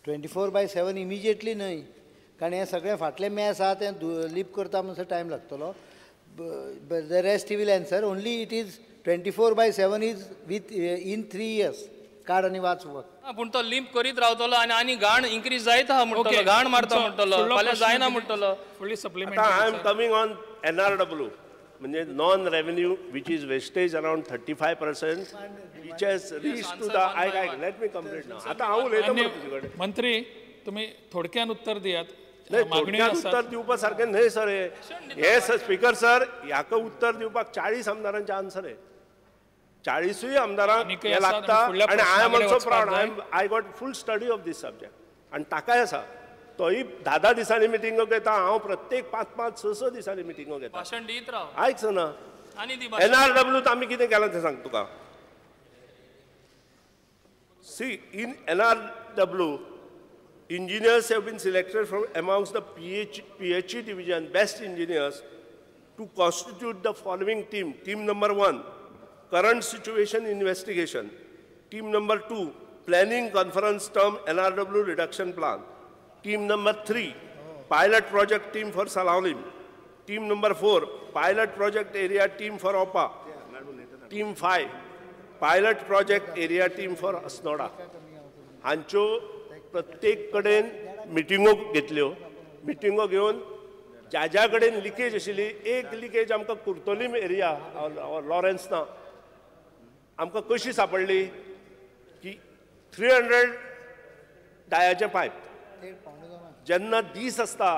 24/7 immediately न्हय, कारण हे सगळें फाटलें मॅस आहा तें लीप करता म्हणसर टायम लागतलो. The rest he will answer. Only it is 24/7 is within 3 years. काड आनी वाच वच. पूण तो लिंप करीत रावतलो आनी घाण इन्क्रीज जायत आहा म्हणटलो, घाण मारता म्हणटलो, फाल्यां जायना म्हणटलो. फुडली supplement. I am coming on NRW, म्हणजे non revenue which is wastage around 35%, which has reach to the I let me complete now. आता हांव उलयता तुजे कडेन. मंत्री तुम्ही थोडक्यान उत्तर दियात. थोडक्यात उत्तर दिवपा सारकें न्हय सर हे स्पीकर सर, ह्याका उत्तर दिवपाक 40 आमदारांचे आन्सर आहे. 40 आमदारांक हे लागता. आणि I am also proud, I got full study of this subject. आणि ताकाय आसा तोय 10 दिसांनी मिटिंगो घेता, हांव प्रत्येक 5-5, 6 दिसांनी मिटिंगो घेता. भाशण दीत राव. आयक ना, NRW आमी कितें केलां तें सांग तुका. See in NRW, engineers have been selected from amongst the PHE division best engineers to constitute the following team. Team number 1, current situation investigation. Team number 2, planning conference term NRW reduction plan. Team number 3, pilot project team for Salalim. Team number 4, pilot project area team for OPA. Team 5, pilot project area team for Asnoda. हांच्यो प्रत्येक कडेन मिटिंगो घेतल्यो. मिटिंगो घेवन ज्या कडेन leakage आशिल्ली, एक leakage आमकां कुर्तोलीम एरिया लॉरेन्स ना आमकां कशी सापडली की 300 डायाचे पायप. जेन्ना दीस आसता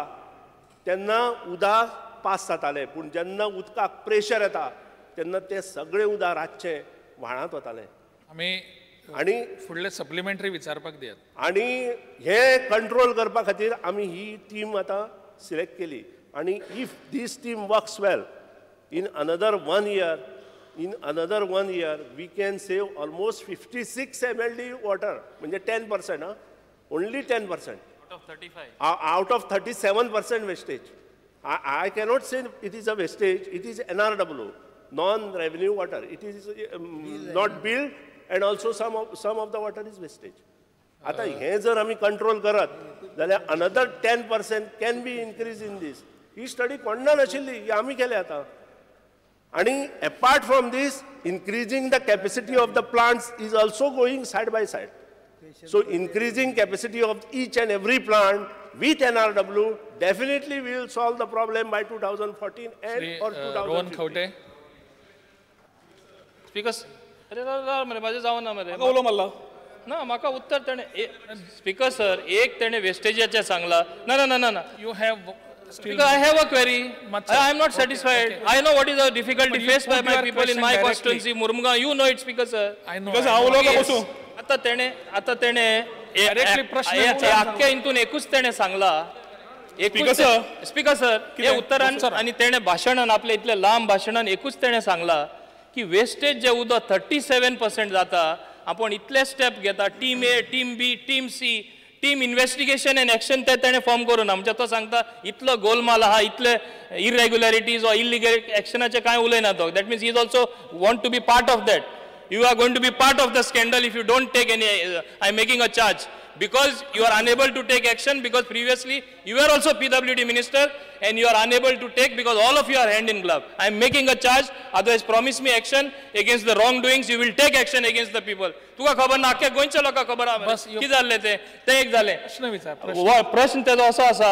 तेन्ना उदक पास जातालें, पूण जेन्ना उदकाक प्रेशर येता तेन्ना तें सगळें उदक रातचें व्हाळांत वतालें. आणि फुडले सप्लिमेंटरी विचारपाक दियात. आणि हे कंट्रोल करपा खातीर आमी ही टीम आतां सिलेक्ट केली. आणि if this team works well, in another 1 year we can save almost 56 MLD water, म्हणजे 10%. Only 10% out of 37% wastage. I cannot say it is a wastage. It is NRW, non-revenue water. It is not billed, and also some of the water is wastage. आता हे जर आमी control करत जाल्यार another 10% can be increase in this. He study कोणा नाशिल्ली, ही आमी केल्या आता. आणि apart from this, increasing the capacity of the plants is also going side by side. So increasing capacity of each and every plant with NRW definitely will solve the problem by 2014 and or 2015. Rohan Khaunte. Speaker अरे मरे माझे जाऊ ना मरे उलो मारला ना म्हाका उत्तर तेणे स्पीकर सर एक तेणे वेस्टेजाचे सांगला. ना ना ना ना you have Because I have a query. I am not satisfied. I know what is the difficulty faced by my people in my constituency, Murmunga. You know it, Speaker sir. I know. आता तेणे अख्ख्या इंतून एकूच तेणे सांगला. Speaker sir हे उत्तरान आणि तेणे भाशणान आपल्या इतले लांब भाशणान एकूच तेणे सांगला की वेस्टेज जे उदक 37% जाता, आपण इतले स्टेप घेता, team A, team B, team C, team investigation end action तेणे फॉर्म करून म्हणजे तो सांगता इतलो गोलमाल आहा, इतले इरेग्युलरिटीज ऑर इलिगल एक्शनाचे काय उलयना तो. That means he is also want to be part of that. You are going to be part of the scandal if you don't take any. I am making a charge because you are unable to take action because previously you were also PWD minister and you are unable to take because all of you are hand in glove. I am making a charge. Otherwise, promise me action against the wrongdoings. You will take action against the people. तुका खबर ना अख्ख्या गोंयच्या लोकांक खबर आहा कितें जाल्लें तें एक जालें. प्रश्न तेजो असो आसा,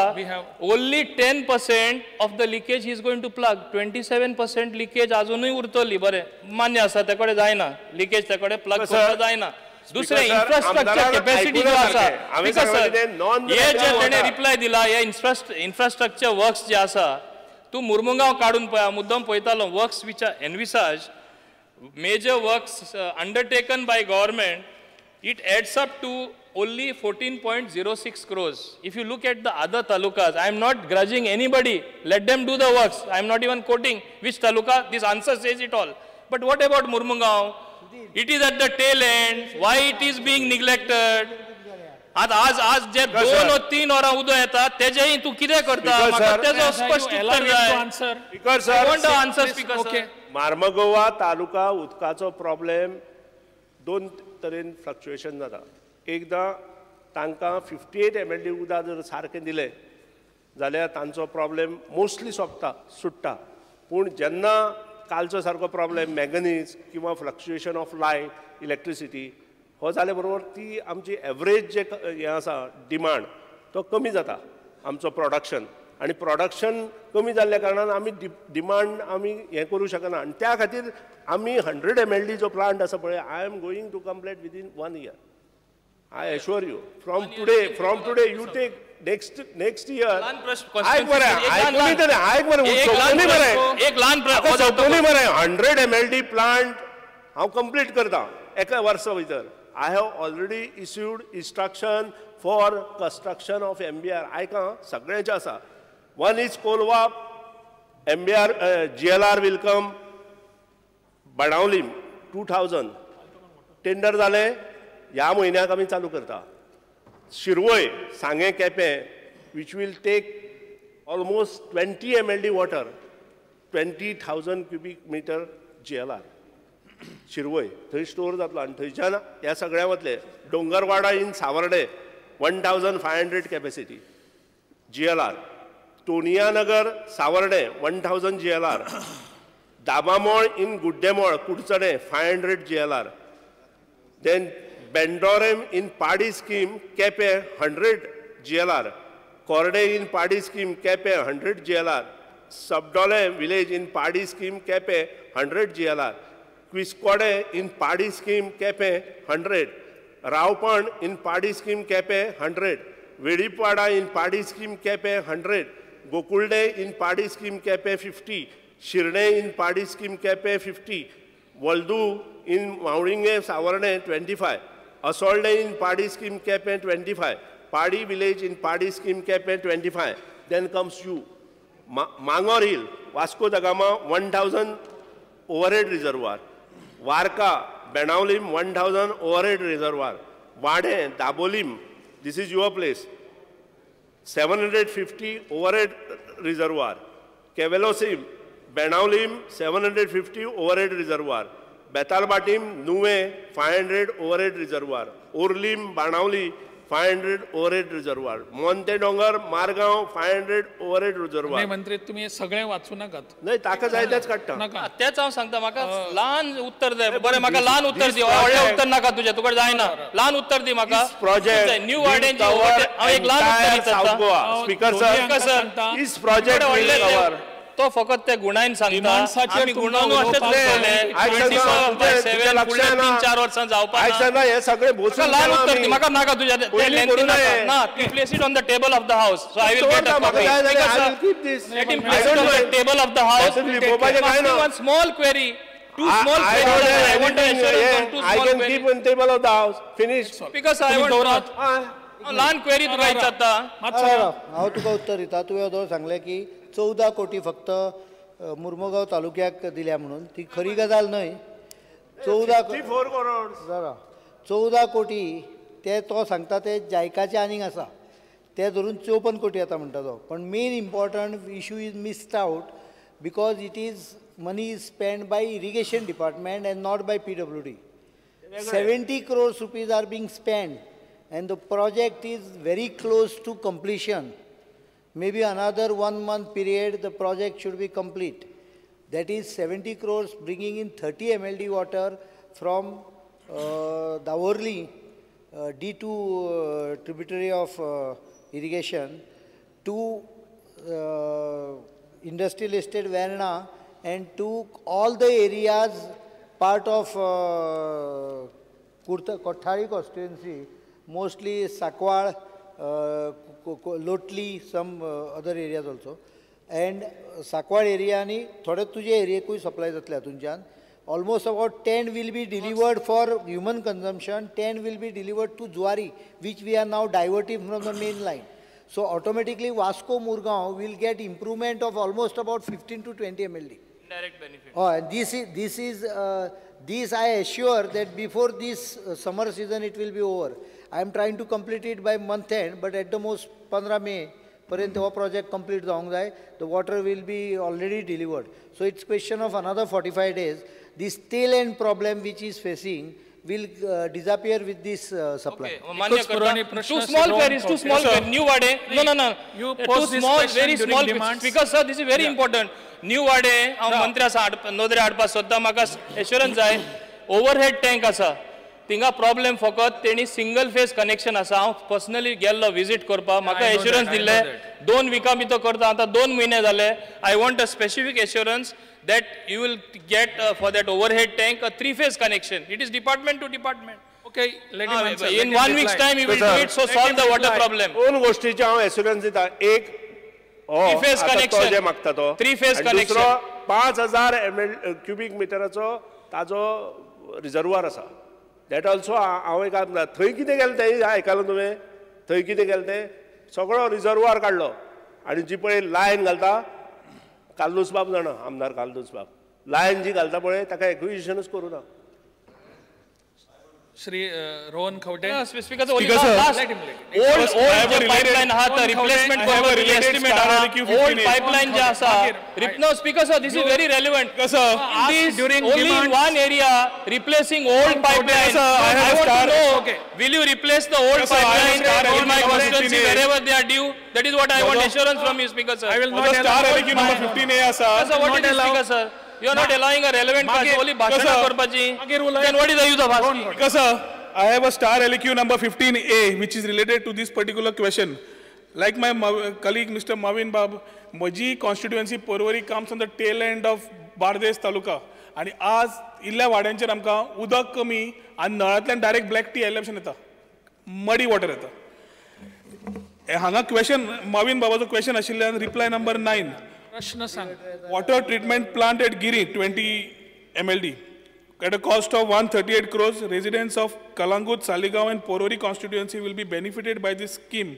only 10% of the leakage he is going to plug. 27% leakage अजूनय उरतली. बरें मान्य आसा, ते कडेन जायना लिकेज, ते कडेन प्लग करता जायना. दुसरे इन्फ्रास्ट्रक्चर कॅपॅसिटी जो आसा, हे जे तेणे रिप्लाय दिला, हे इन्फ्रास्ट्रक्चर वर्क्स जे आसा, तूं मुर्मुगांव काडून पळय, मुद्दम पळयतालो works which are envisaged, major works undertaken by government, it adds up to only 14.06 crores. If you look at the other talukas, I am not grudging anybody, let them do the works. I am not even quoting which taluka, this answer says it all. But what about Murmungaon? It is at the tail end. Why it is being neglected? आज जे 2 or 3 वरां उदक येता तेजेय तूं कितें करता? म्हाका तेजो स्पश्ट उत्तर जाय. स्पीकर सर, मार्मगोवा तालुका उदकाचो प्रॉब्लेम 2 तरेन फ्लक्च्युएशन जाता. एकदां तांकां 58 mld उदक जर सारकें दिलें जाल्यार तांचो प्रॉब्लेम मोस्टली सुट्टा. पूण जेन्ना कालचो सारको प्रॉब्लेम मॅंगनीज किंवा फ्लक्च्युएशन ऑफ लायट इलेक्ट्रिसिटी हो जाले बरोबर ती आमची एवरेज जे हें आसा डिमांड तो कमी जाता आमचो प्रोडक्शन आनी प्रोडक्शन कमी जाल्ल्या कारणान आमी डिमांड आमी हें करूं शकना आनी त्या खातीर आमी 100 mld जो प्लांट आसा पळय I am going to complete within 1 year. I assure you, from today, you take next year. एक लहान 100 mld plant हांव कंप्लीट करता एका वर्सा भितर. I have already issued instruction for construction of MBR. आयका सगळ्यांचे आसा. One is Kolwa, MBR, GLR will come, Badaulim 2000. Tender जाले ह्या म्हयन्याक आमी चालू करता. शिरवय सांगे Quepem which will take almost 20 mld water, 20,000 cubic meter GLR. शिरवय थंय स्टोर जातलो आनी थंयच्यान ह्या सगळ्या वतले. Dongarwada in Savarde 1500 capacity GLR. Toniyanagar Savarde 1000 GLR. Dabamol in Guddemol Kudchade 500 GLR. Then Bendorem in Padi scheme, Kepe 100 GLR. Korde in Padi scheme, Kepe 100 GLR. Subdole village in Padi scheme, Kepe 100 GLR. Quisquade in Padi scheme, Kepe 100. Raupan in Padi scheme, Kepe 100. Vidipada in Padi scheme, Kepe 100. Gokulde in Padi scheme, Kepe 50. Shirne in Padi scheme, Kepe 50. Waldu in Mauringe, Savarne 25. Asolde in Padi scheme, Kepe 25. Padi village in Padi scheme, Kepe 25. Then comes you. Mangor Hill, Vasco da Gama 1000 overhead reservoir. Varka, Benaulim 1000 overhead reservoir. Vade, Dabolim, this is your place. 750 overhead reservoir. Kevelosim, Benaulim 750 overhead reservoir. Betalbatim, Nuwe 500 overhead reservoir. Urlim, Banauli 500 overhead reservoir. Monte Dongar, Margaon 500 overhead reservoir. नाही मंत्री तुम्ही हे सगळे वाचू नकात. नाही ताका जाय तेच काडटा. नका. तेच हांव सांगता म्हाका लहान उत्तर दे. बरें म्हाका लहान उत्तर दी. व्हडलें उत्तर नाका तुजें तुका जायना. लहान उत्तर दी म्हाका. Project न्यू वार्डेन हांव एक लहान उत्तर South Goa. Speaker sir, this project will cover. तो फकत त्या गुणांन सांगता. डिमांड्साचेर आमी गुणांनू अशेंच उलयले. 3-4 वर्सां जावपाक आयसना हे सगळे बोसून लहान उत्तर दी. म्हाका नाका तुज्या ना. You place it on the table of the house. So I will get a copy. I will keep this. Let him place it on the table of the house. One small query. Two small queries. I want to assurance on two I small can queries. keep on table of the house. Finish. Because I want लहान query तुका विचारता. हांव तुका उत्तर दिता. तुवें येदोळ सांगलें की 14 कोटी फक्त मुर्मुगांव तालुक्याक दिल्या म्हणून. ती खरी गजाल न्हय. 14 कोटी ते तो सांगता ते जायकाचे आनीक आसा ते धरून 54 कोटी येता म्हणटा तो. पण main important issue is missed out because it is money is spend by irrigation department and not by PWD. 70 crores rupees are being spent and the project is very close to completion. Maybe another 1 month period the project should be complete. That is 70 crores bringing in 30 mld water from Davorli, D2 tributary of irrigation to industrial estate Verna and to all the areas part of Kothari constituency, mostly Sakwal, Lotli, some other areas also. And Sakwal area ni thode tuje area koi supply जातले हातूंच्यान. Almost about 10 will be delivered for human consumption, 10 will be delivered to Zuari, which we are now diverting from the main line. So automatically Vasco Murgaon will get improvement of almost about 15 to 20 mld. Direct benefit. Oh, and this I assure that before this summer season it will be over. I am trying to complete it by month end, but at the most 15 May पर्यंत हो project complete जावंक जाय. The water will be already delivered. So it's question of another 45 days. This tail end problem which is facing, will disappear with this supply. मान्य एकच पुरवणी करता. प्रश्न Too small सुरू queries, too होतो. small Yes, sir. queries. New Wade. No. You Too pose this small, question very during small. demands. Speaker sir, this is very important. New Wade, हांव मंत्री आसा नोंदणी हाडपाक सोदता म्हाका एश्युरन्स जाय. ओवरहेड टँक आसा. थिंगा प्रॉब्लेम फकत तेणी सिंगल फेज कनेक्शन आसा. हांव पर्सनली गेल्लो विजीट करपाक म्हाका I know assurance that, I दिल्ले. know 2 विकां भितर करता आतां 2 म्हयने जाले. I want a specific assurance that you will get for that overhead tank a 3-phase connection. It is department to department. Okay, let him answer. In 1 week's time, you will do it, so Let solve him the water reply. problem. दोन गोष्टीचे हांव assurance दिता. एक Three-phase आता तो connection. जे मागता तो. Three-phase आनी connection. दुसरो 5000 क्युबिक मिटराचो ताजो रिजर्वायर आसा. दॅट ऑल्सो हांव एक थंय कितें केलें तें आयकलां तुवें? थंय कितें केलें तें? सगळो रिजर्वायर काडलो आनी जी पळय लायन घालता काल्लूस बाब जाणा, आमदार काल्लूस बाब, लायन जी घालता पळय ताका एक्विजिशनूच करूं ना. Shri Rohan Khaunte. Speaker, Speaker, sir. Let him make it. old I have a related- pipeline आहा तो replacement I have a करपाक related estimate Star आहा. LQ Old 15A. pipeline जे आसा. No, Speaker sir, this is very relevant. Speaker, sir. This during only in demands. one area replacing old pipeline. sir, I have a want to star- know, Okay. will you replace the old Yes, sir, I have a pipeline star in my LQ number constituency 15A. wherever they are due? That is what I want Brother. assurance from you, Speaker sir. I will The not Star allow LQ number 15A आसा. Yes, sir, what not it is, allow- Speaker sir? You are not allowing a relevant मागीर- question, only भाषण Yes, sir. करपाची. मागीर उलय. Then what is the use of asking? Because sir, I have a Star LQ number 15A which is related to this particular question. Like my colleague Mr. Mavin Bab, Maji constituency Porwari comes on the tail end of Bardes Taluka. आणि आज इल्ल्या वाड्यांचेर आमकां उदक कमी आनी नळांतल्यान direct black tea एलेप्शन येता, मडी water येता. हांगा क्वेश्चन माविन बाबाचो क्वेश्चन आशिल्ल्यान रिप्लाय नंबर 9. प्रश्न सांग. Water treatment plant at Giri, 20 MLD, at a cost of 138 crores. Residents of Kalangut, Saligaon and Porori constituency will be benefited by this scheme.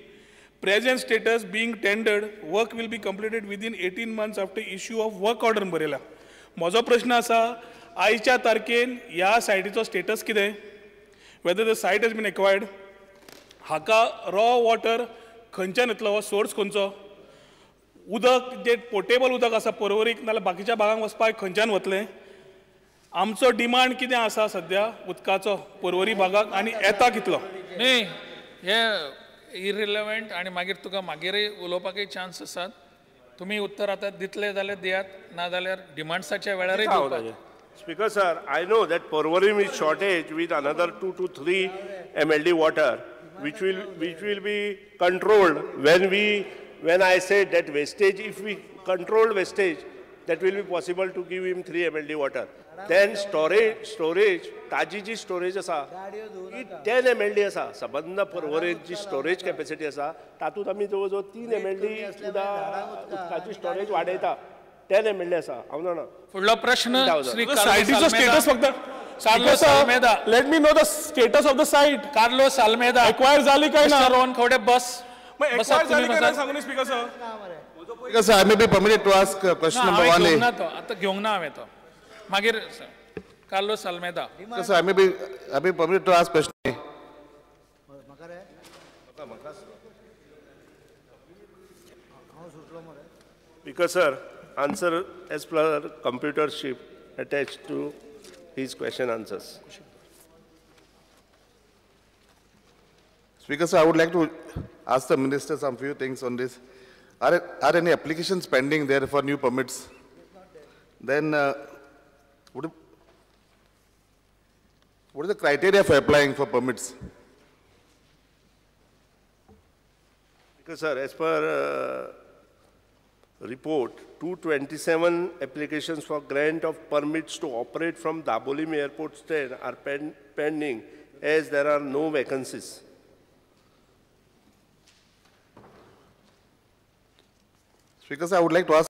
Present status being tendered, work will be completed within 18 months after issue of work order बरयला. म्हजो प्रश्न आसा, आयच्या तारखेन ह्या सायटीचो status कितें? Whether the site has been acquired, हाका raw water खंयच्यान येतलो, हो सोर्स खंयचो? उदक जे पोर्टेबल उदक आसा पर्वरीक नाल्यार बाकीच्या भागांक वचपाक खंयच्यान वतलें? आमचो डिमांड कितें आसा सद्या उदकाचो पर्वरी भागाक आनी येता कितलो? न्ही हे इरिलेवंट आणि मागीर तुका मागीरय उलोवपाकय चान्स आसात. तुम्ही उत्तर आतां दितले जाल्यार दियात, ना जाल्यार डिमांड्साच्या वेळारय दिवपाक. Speaker sir, I know that Porvorim is shortage with another 2 to 3 MLD water, which will be controlled when I said that wastage, if we control wastage, that will be possible to give him 3 MLD water. Then storage, ताजी जी storage आसा, ही 10 MLD आसा. सबंद पर्वरेंत जी storage capacity आसा, तातूंत आमी जवळ जवळ 3 MLD उदकाची storage वाडयता. 10 MLD आसा, हांव जाणा. फुडलो प्रश्न श्री सायटीचो स्टेटस फक्त Carlos Almeida. Let me know the status of the site. Carlos Almeida. Acquire जाली काय ना? रोहन खवटे बस. एक्वायर जाली काय ना सांगून speaker sir. Speaker, sir, I may be permitted to ask question number 1A. आता घेवंक ना हांवें तो. मागीर Carlos Almeida. Speaker, sir, I may be permitted to ask question A. Because sir, answer as per computer chip attached to his question answers. Speaker, sir, I would like to ask the minister some few things on this. Are any applications pending there for new permits? Then, what is the criteria for applying for permits? Because sir, as per report, 227 applications for grant of permits to operate from Dabolim Airport stand are pending as there are no vacancies. Speaker, sir, I would like to ask